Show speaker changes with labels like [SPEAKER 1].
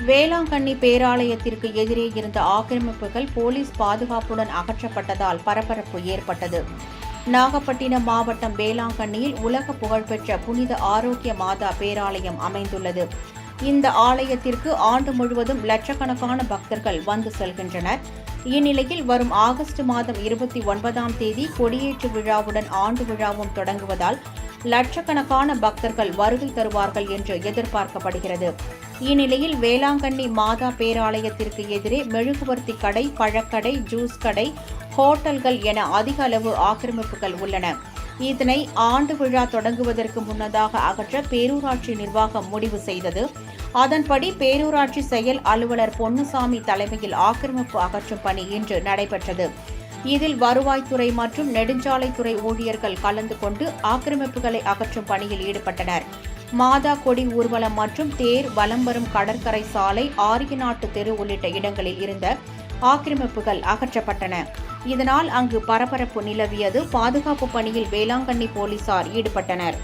[SPEAKER 1] வேளாங்கண்ணி பேராலயத்திற்கு எதிரே இருந்த ஆக்கிரமிப்புகள் போலீஸ் பாதுகாப்புடன் அகற்றப்பட்டதால் பரபரப்பு ஏற்பட்டது. நாகப்பட்டினம் மாவட்டம் வேளாங்கண்ணியில் உலக புகழ்பெற்ற புனித ஆரோக்கிய மாதா பேராலயம் அமைந்துள்ளது. இந்த ஆலயத்திற்கு ஆண்டு முழுவதும் லட்சக்கணக்கான பக்தர்கள் வந்து செல்கின்றனர். இந்நிலையில் வரும் ஆகஸ்ட் மாதம் 29ஆம் தேதி கொடியேற்று விழாவுடன் ஆண்டு விழாவும் தொடங்குவதால் லட்சக்கணக்கான பக்தர்கள் வருகை தருவார்கள் என்று எதிர்பார்க்கப்படுகிறது. இந்நிலையில் வேளாங்கண்ணி மாதா பேராலயத்திற்கு எதிரே மெழுகுவர்த்தி கடை, பழக்கடை, ஜூஸ் கடை, ஹோட்டல்கள் என அதிக அளவு ஆக்கிரமிப்புகள் உள்ளன. இதனை ஆண்டு விழா தொடங்குவதற்கு முன்னதாக அகற்ற பேரூராட்சி நிர்வாகம் முடிவு செய்தது. அதன்படி பேரூராட்சி செயல் அலுவலர் பொன்னுசாமி தலைமையில் ஆக்கிரமிப்பு அகற்றும் பணி இன்று நடைபெற்றது. இதில் வருவாய்த்துறை மற்றும் நெடுஞ்சாலைத்துறை ஊழியர்கள் கலந்து கொண்டு ஆக்கிரமிப்புகளை அகற்றும் பணியில் ஈடுபட்டனர். மாதா கொடி ஊர்வலம் மற்றும் தேர் வலம் வரும் கடற்கரை சாலை, ஆரியநாட்டு தெரு உள்ளிட்ட இடங்களில் இருந்த ஆக்கிரமிப்புகள் அகற்றப்பட்டன. இதனால் அங்கு பரபரப்பு நிலவியது. பாதுகாப்பு பணியில் வேளாங்கண்ணி போலீசார் ஈடுபட்டனர்.